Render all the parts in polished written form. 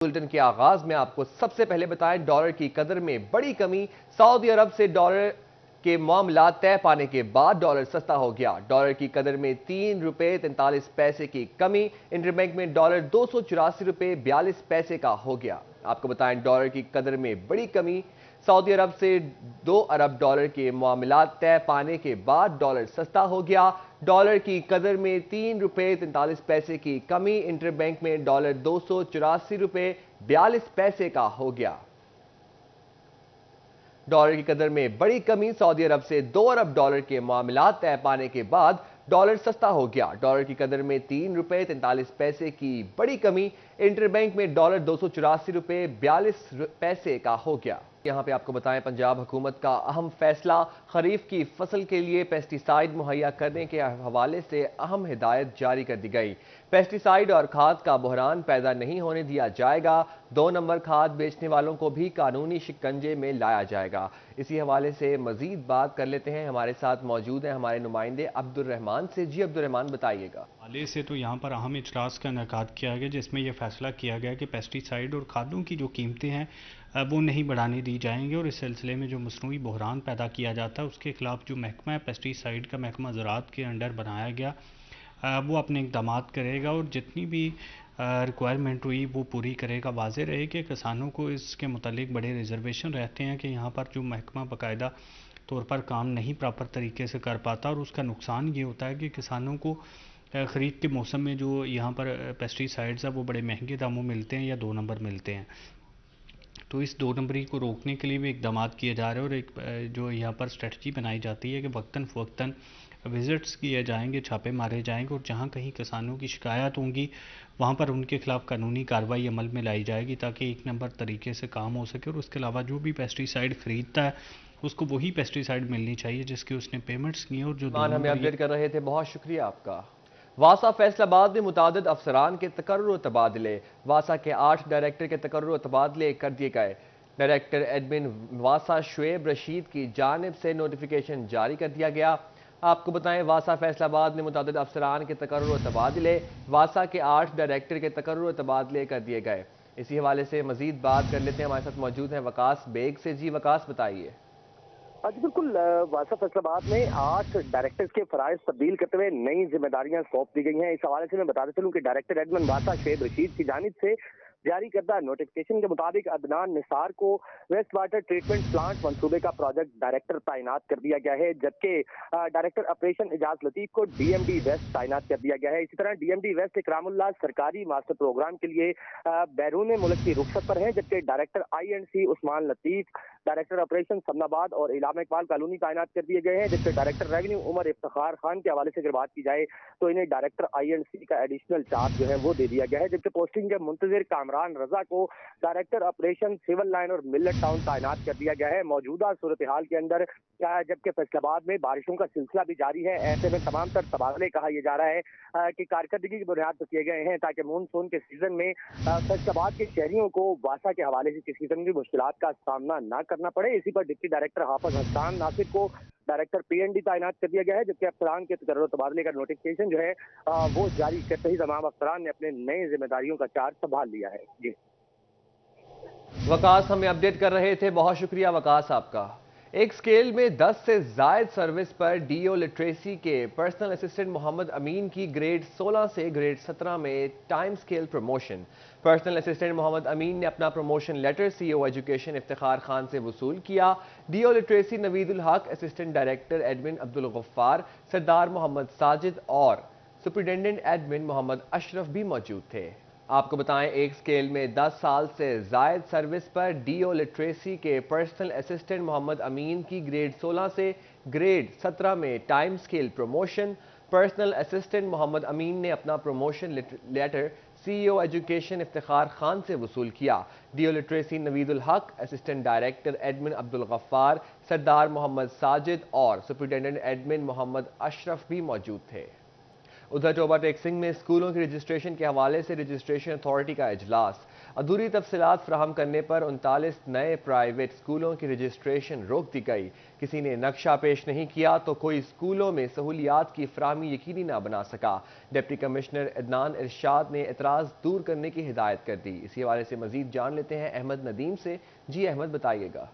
Bulletin के आगाज में आपको सबसे पहले बताएं डॉलर की कदर में बड़ी कमी। सऊदी अरब से डॉलर के मामला तय पाने के बाद डॉलर सस्ता हो गया। डॉलर की कदर में 3 रुपए 43 पैसे की कमी। इंटरबैंक में डॉलर 284 रुपए 42 पैसे का हो गया। आपको बताएं डॉलर की कदर में बड़ी कमी। सऊदी अरब से 2 अरब डॉलर के मामला तय पाने के बाद डॉलर सस्ता हो गया। डॉलर की कदर में 3 रुपए 43 पैसे की कमी। इंटरबैंक में डॉलर 284 रुपए 42 पैसे का हो गया। डॉलर की कदर में बड़ी कमी। सऊदी अरब से 2 अरब डॉलर के मामला तय पाने के बाद डॉलर सस्ता हो गया। डॉलर की कदर में 3 रुपए 43 पैसे की बड़ी कमी। इंटरबैंक में डॉलर 284 रुपए 42 पैसे का हो गया। यहां पे आपको बताएं पंजाब हुकूमत का अहम फैसला। खरीफ की फसल के लिए पेस्टिसाइड मुहैया करने के हवाले से अहम हिदायत जारी कर दी गई। पेस्टिसाइड और खाद का बहरान पैदा नहीं होने दिया जाएगा। 2 नंबर खाद बेचने वालों को भी कानूनी शिकंजे में लाया जाएगा। इसी हवाले से मजीद बात कर लेते हैं। हमारे साथ मौजूद हैं हमारे नुमाइंदे अब्दुल रहमान से। जी अब्दुल रहमान, बताइएगा। हाल से तो यहाँ पर अहम इजलास का इनेकाद किया गया, जिसमें यह फैसला किया गया कि पेस्टिसाइड और खादों की जो कीमतें हैं वो नहीं बढ़ाने दी जाएंगी, और इस सिलसिले में जो मसनूई बहरान पैदा किया जाता है उसके खिलाफ जो महकमा है, पेस्टिसाइड का महकमा ज़राअत के अंडर बनाया गया, वो अपने इक़दाम करेगा और जितनी भी रिक्वायरमेंट हुई वो पूरी करेगा। वाज़ेह रहे कि किसानों को इसके मुतालिक बड़े रिजर्वेशन रहते हैं कि यहाँ पर जो महकमा बाकायदा तौर पर काम नहीं प्रॉपर तरीके से कर पाता, और उसका नुकसान ये होता है कि किसानों को ख़रीद के मौसम में जो यहाँ पर पेस्टिसाइड्स हैं वो बड़े महंगे दामों मिलते हैं या 2 नंबर मिलते हैं। तो इस 2 नंबरी को रोकने के लिए भी इक़दाम किए जा रहे हैं, और एक जो यहाँ पर स्ट्रेटजी बनाई जाती है कि वक्तन फ़वक्तन विज़िट्स किए जाएंगे, छापे मारे जाएंगे, और जहाँ कहीं किसानों की शिकायत होंगी वहाँ पर उनके खिलाफ कानूनी कार्रवाई अमल में लाई जाएगी, ताकि 1 नंबर तरीके से काम हो सके। और उसके अलावा जो भी पेस्टिसाइड ख़रीदता है उसको वही पेस्टिसाइड मिलनी चाहिए जिसकी उसने पेमेंट्स की हैं। और जो 2 हमें नंबर अपडेट कर रहे थे, बहुत शुक्रिया आपका। वासा फैसलाबाद में मुतादिद अफसरान के तकर्रुर तबादले। वासा के 8 डायरेक्टर के तकर्रुर तबादले कर दिए गए। डायरेक्टर एडमिन वासा शुएब रशीद की जानिब से नोटिफिकेशन जारी कर दिया गया। आपको बताएं वासा फैसलाबाद में मुतादिद अफसरान के तकर्रुर तबादले। वासा के 8 डायरेक्टर के तकर्रुर तबादले कर दिए गए। इसी हवाले से मजीद बात कर लेते हैं। हमारे साथ मौजूद हैं वकास बेग से। जी वकास, बताइए। जी बिल्कुल, वासा फैसलाबाद में 8 डायरेक्टर्स के फराइज तब्दील करते हुए नई जिम्मेदारियां सौंप दी गई हैं। इस हवाले से मैं बताते चलूं कि डायरेक्टर एडमिन वासा शुएब रशीद की जानिब से जारी करदा नोटिफिकेशन के मुताबिक अदनान निसार को वेस्ट वाटर ट्रीटमेंट प्लांट मंसूबे का प्रोजेक्ट डायरेक्टर तैनात कर दिया गया है, जबकि डायरेक्टर ऑपरेशन एजाज लतीफ को डीएमडी वेस्ट तैनात कर दिया गया है। इसी तरह डीएमडी वेस्ट इकरामुल्लाह सरकारी मास्टर प्रोग्राम के लिए बैरून मुल्क की रुखसत पर है, जबकि director INC Usman Latif, director operation Samanabad और इलामा इकबाल कॉलोनी तैनात कर दिए गए हैं। जबकि डायरेक्टर रेवेन्यू उमर इफ्तिखार खान के हवाले से अगर बात की जाए तो इन्हें डायरेक्टर आईएनसी का एडिशनल चार्ज जो है वो दे दिया गया है। जबकि पोस्टिंग के मुंतजिर कामरान रजा को डायरेक्टर ऑपरेशन सिविल लाइन और मिलत टाउन तैनात कर दिया गया है। मौजूदा सूरत हाल के अंदर जबकि फैसलाबाद में बारिशों का सिलसिला भी जारी है, ऐसे में तमाम तर तबादले कहा यह जा रहा है कि कारकर्दगी की बुनियाद पर किए गए हैं, ताकि मानसून के सीजन में फैसलाबाद के शहरियों को वासा के हवाले से किसी किस्म की मुश्किलात का सामना न करना पड़े। इसी पर डिप्टी डायरेक्टर हाफिज हसन नासिर को डायरेक्टर पीएनडी तैनात कर दिया गया है, जबकि अफसरान के तकर्रुर तबादले का नोटिफिकेशन जो है वो जारी करते ही तमाम अफसरान ने अपने नए जिम्मेदारियों का चार्ज संभाल लिया है। जी वकास हमें अपडेट कर रहे थे, बहुत शुक्रिया वकास आपका। एक स्केल में 10 से जायद सर्विस पर डीओ लिटरेसी के पर्सनल असिस्टेंट मोहम्मद अमीन की ग्रेड 16 से ग्रेड 17 में time scale promotion. Personal assistant Mohammad Amin ने अपना promotion letter CEO education Iftikhar Khan से वसूल किया। DO literacy Naveedul Haq, assistant director admin Abdul Ghaffar, Sardar Mohammad Sajid और सुपरिटेंडेंट एडमिन मोहम्मद अशरफ भी मौजूद थे। आपको बताएं एक स्केल में 10 साल से जायद सर्विस पर डीओ लिटरेसी के पर्सनल असिस्टेंट मोहम्मद अमीन की ग्रेड 16 से ग्रेड 17 में time scale promotion. Personal assistant Mohammad Amin ने अपना promotion letter CEO education Iftikhar Khan से वसूल किया। DO literacy Naveedul Haq, assistant director admin Abdul Ghaffar, Sardar Mohammad Sajid और सुपरिटेंडेंट एडमिन मोहम्मद अशरफ भी मौजूद थे। उधर टोबा टेक सिंह में स्कूलों की रजिस्ट्रेशन के हवाले से रजिस्ट्रेशन अथॉरिटी का इजलास। अधूरी तफसीलात फराहम करने पर 39 नए प्राइवेट स्कूलों की रजिस्ट्रेशन रोक दी गई। किसी ने नक्शा पेश नहीं किया तो कोई स्कूलों में सहूलियात की फराहमी यकीनी ना बना सका। डिप्टी कमिश्नर अदनान इरशाद ने एतराज़ दूर करने की हिदायत कर दी। इसी हवाले से मजीद जान लेते हैं अहमद नदीम से। जी अहमद, बताइएगा।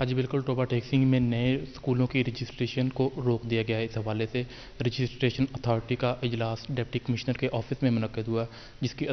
जी बिल्कुल, टोबा टेक्सिंग में नए स्कूलों की रजिस्ट्रेशन को रोक दिया गया है। इस हवाले से रजिस्ट्रेशन अथॉरिटी का इजलास डिप्टी कमिश्नर के ऑफिस में मुनक्किद हुआ, जिसकी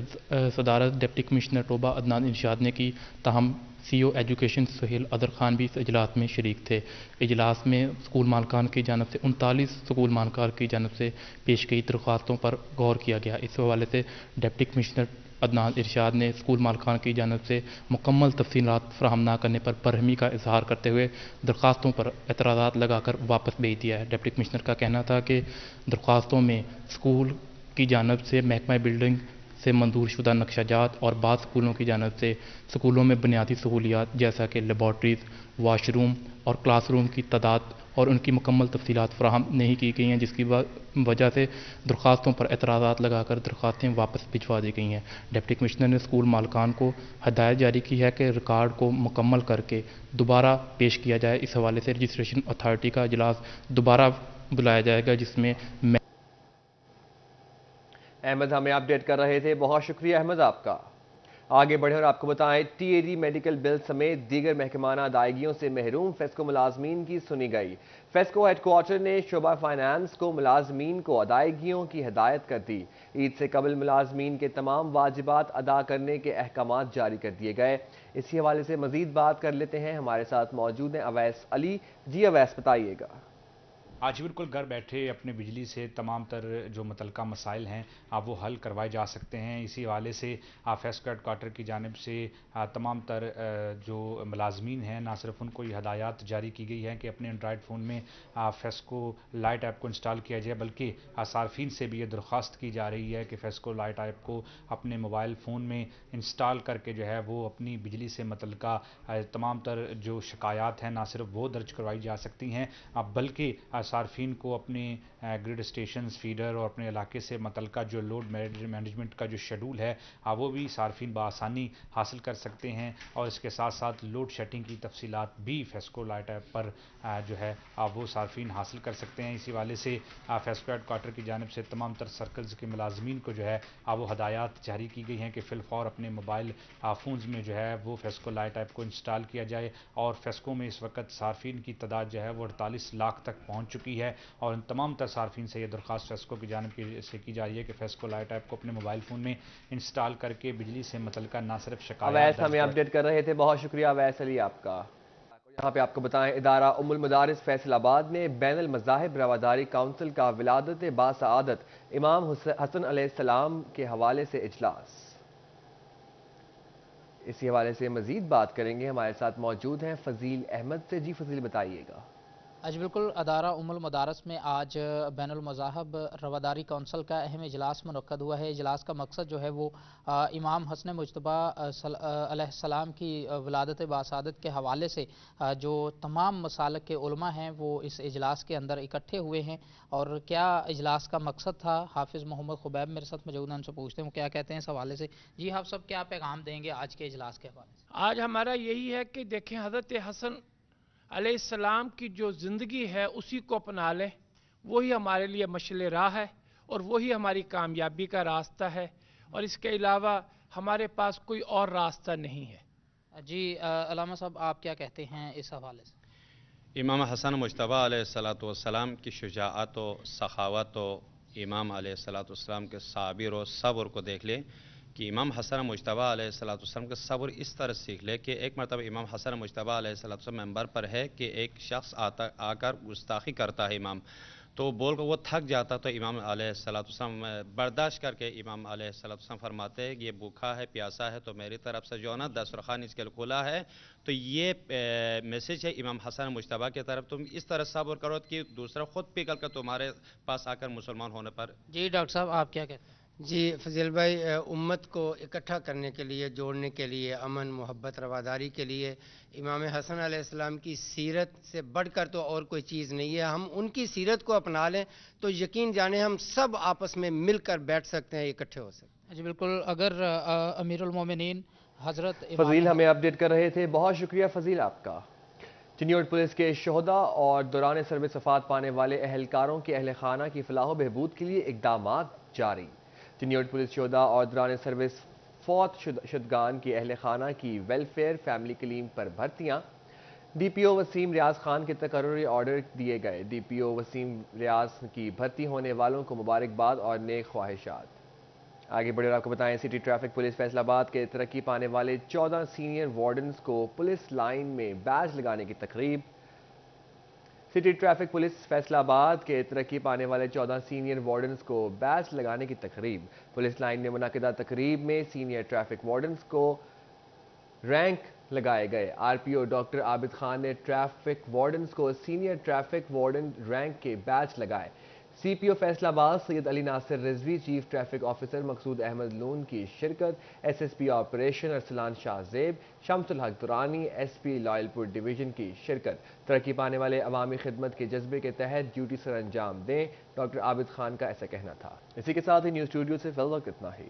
सदारत डिप्टी कमिश्नर टोबा अदनान इरशाद ने की। ताहम CO एजुकेशन सुहेल अदर खान भी इस इजलास में शरीक थे। इजलास में स्कूल मालकान की जानब से 39 स्कूल मालकान की जानब से पेश की दरख्वास्तों पर गौर किया गया। इस हवाले से डिप्टी कमिश्नर अदनान इरशाद ने स्कूल मालकान की जानब से मुकम्मल तफसीलात फराहम ना करने पर बरहमी का इजहार करते हुए दरख्वास्तों पर एतराज़ात लगाकर वापस भेज दिया है। डिप्टी कमिश्नर का कहना था कि दरख्वास्तों में स्कूल की जानब से महकमा बिल्डिंग से मंजूर शुदा नक्शाजात और बाद स्कूलों की जानब से स्कूलों में बुनियादी सहूलियात जैसा कि लेबॉर्ट्रीज़, वाशरूम और क्लासरूम की तादाद और उनकी मुकम्मल तफसीलात फराहम नहीं की गई हैं, जिसकी वजह से दरख्वास्तों पर एतराज़ात लगाकर दरख्वास्तें वापस भिजवा दी गई हैं। डिप्टी कमिश्नर ने स्कूल मालकान को हदायत जारी की है कि रिकॉर्ड को मुकम्मल करके दोबारा पेश किया जाए। इस हवाले से रजिस्ट्रेशन अथॉरिटी का इजलास दोबारा बुलाया जाएगा, जिसमें अहमद हमें अपडेट कर रहे थे। बहुत शुक्रिया अहमद आपका। आगे बढ़े और आपको बताएं, TAD मेडिकल बिल समेत दीगर महकमाना अदायगियों से महरूम फेस्को मुलाजमीन की सुनी गई। फेस्को हेडक्वार्टर ने शोबा फाइनेंस को मुलाजमीन को अदायगियों की हिदायत कर दी। ईद से कबल मुलाजमीन के तमाम वाजिबात अदा करने के अहकामात जारी कर दिए गए। इसी हवाले से मजीद बात कर लेते हैं। हमारे साथ मौजूद हैं अवैस अली। जी अवैस, बताइएगा। आज बिल्कुल घर बैठे अपने बिजली से तमाम तर जो मुतलका मसाइल हैं आप वो हल करवाए जा सकते हैं। इसी हवाले से फेस्को हेडक्वार्टर की जानिब से तमाम तर जो मुलाजमीन हैं ना सिर्फ उनको ये हदायत जारी की गई है कि अपने एंड्रॉयड फ़ोन में फेस्को लाइट ऐप को इंस्टॉल किया जाए, बल्कि सार्फिन से भी ये दरख्वास्त की जा रही है कि फेस्को लाइट ऐप को अपने मोबाइल फ़ोन में इंस्टॉल करके जो है वो अपनी बिजली से मुतलका तमाम तर जो शिकायत हैं ना सिर्फ वो दर्ज करवाई जा सकती हैं, बल्कि सार्फिन को अपने ग्रिड स्टेशन फीडर और अपने इलाके से मुतलका जो लोड मैनेजमेंट का जो शेड्यूल है वो भी सार्फिन बआसानी हासिल कर सकते हैं। और इसके साथ साथ लोड शेडिंग की तफसीलात भी फेस्को लाइट ऐप पर जो है वो सार्फिन हासिल कर सकते हैं। इसी वाले से फेस्को हेडक्वार्टर की जानिब से तमाम तर सर्कल्स के मुलाजमीन को जो है वो हदायत जारी की गई हैं कि फ़िलफ़ौर अपने मोबाइल फ़ोन्स में जो है वो फेस्को लाइट ऐप को इंस्टॉल किया जाए। और फेस्को में इस वक्त सार्फिन की तादाद जो है वो 48 लाख तक पहुँच चुकी है और इन तमाम तर सार्फिन से ये दरख्वास्त फेस्को की जानिब से की जा रही है कि फेस्को लाइट ऐप को अपने मोबाइल फ़ोन में इंस्टॉल करके बिजली से मुतल्लिक़ ना सिर्फ शिकायत अवैस हमें अपडेट कर रहे थे। बहुत शुक्रिया अवैस अली आपका। यहाँ पे आपको बताएं, इदारा उम्मुल मदारिस फैसलाबाद में बैनुल मज़ाहिब रवादारी काउंसिल का विलादत बासआदत इमाम हसन अलैहिस्सलाम के हवाले से इजलास। इसी हवाले से मजीद बात करेंगे। हमारे साथ मौजूद हैं फजील अहमद से। जी फजील, बताइएगा। आज बिल्कुल अदारा उम्मुल मदारस में आज बैनुल मज़ाहिब रवादारी कौंसल का अहम इजलास मुनक्कद हुआ है। इजलास का मकसद जो है वो इमाम हसन मुज्तबा अलैहिस्सलाम की विलादत बासआदत के हवाले से जो तमाम मसालक के उलमा हैं वो इस इजलास के अंदर इकट्ठे हुए हैं। और क्या इजलास का मकसद था, हाफिज़ मोहम्मद खुबैब मेरे साथ मौजूद हैं, उनसे पूछते हैं वो क्या कहते हैं इस हवाले से। जी आप सब क्या पैगाम देंगे आज के इजलास के हवाले से? आज हमारा यही है कि देखें, हज़रत हसन अलैहिस्सलाम की जो ज़िंदगी है उसी को अपना लें, वही हमारे लिए मशअल राह है और वही हमारी कामयाबी का रास्ता है और इसके अलावा हमारे पास कोई और रास्ता नहीं है। जी अलामा साहब, आप क्या कहते हैं इस हवाले से? इमाम हसन मुज्तबा अलैहिस्सलाम की शुजाअत व सखावत व इमाम अलैहिस्सलाम के साबिर व सब्र को देख लें कि इमाम हसन मुज्तबा अलैहिस्सलाम के सब्र इस तरह सीख ले कि एक मरतबा इमाम हसन मुज्तबा अलैहिस्सलाम मेंबर पर है कि एक शख्स आकर गुस्ताखी करता है इमाम, तो बोल कर वो थक जाता, तो इमाम अलैहिस्सलाम बर्दाश्त करके इमाम अलैहिस्सलाम फरमाते हैं कि ये भूखा है, प्यासा है, तो मेरी तरफ से जो है ना दस्तरखान इसके लिए खुला है। तो ये मैसेज है इमाम हसन मुज्तबा की तरफ, तुम इस तरह सब्र करो कि दूसरा खुद पिघल कर तुम्हारे पास आकर मुसलमान होने पर। जी डॉक्टर साहब, आप क्या कहते हैं? जी फजील भाई, उम्मत को इकट्ठा करने के लिए, जोड़ने के लिए, अमन मोहब्बत रवादारी के लिए इमाम हसन अलैहिस्सलाम की सीरत से बढ़कर तो और कोई चीज़ नहीं है। हम उनकी सीरत को अपना लें तो यकीन जाने हम सब आपस में मिलकर बैठ सकते हैं, इकट्ठे हो सकते हैं। जी बिल्कुल, अगर अमीरुल मोमिनीन हजरत फजील हमें अपडेट कर रहे थे, बहुत शुक्रिया फजील आपका। चिन्योट पुलिस के शोहदा और दौरान सर्विस वफात पाने वाले अहलकारों के अहल खाना की फलाह बहबूद के लिए इकदाम जारी। चिन्योट पुलिस शोहदा और दौरान सर्विस फौत शुदगान के अहल खाना की वेलफेयर फैमिली क्लीम पर भर्तियां। DPO वसीम रियाज खान के तकर्रुरी ऑर्डर दिए गए। DPO वसीम रियाज की भर्ती होने वालों को मुबारकबाद और नेक ख्वाहिशात। आगे बढ़े और आपको बताएं, सिटी ट्रैफिक पुलिस फैसलाबाद के तरक्की पाने वाले 14 सीनियर वार्डन्स को पुलिस लाइन में बैज लगाने की तकरीब। सिटी ट्रैफिक पुलिस फैसलाबाद के तरक्की पाने वाले 14 सीनियर वार्डन्स को बैज लगाने की तकरीब। पुलिस लाइन में मुनाकिदा तकरीब में सीनियर ट्रैफिक वार्डन्स को रैंक लगाए गए। RPO डॉक्टर आबिद खान ने ट्रैफिक वार्डन्स को सीनियर ट्रैफिक वार्डन रैंक के बैच लगाए। CPO Faisalabad Syed Ali Nasir Rizvi, chief traffic officer Maqsood Ahmed Loon की शिरकत। SSP operation Arsalan Shahzeb, Shamsul Haq Durrani, SP लॉयलपुर division की शिरकत। तरक्की पाने वाले अवामी खिदमत के जज्बे के तहत ड्यूटी सर अंजाम दें, डॉक्टर आबिद खान का ऐसा कहना था। इसी के साथ ही न्यूज़ स्टूडियो से फिल वक्त इतना ही।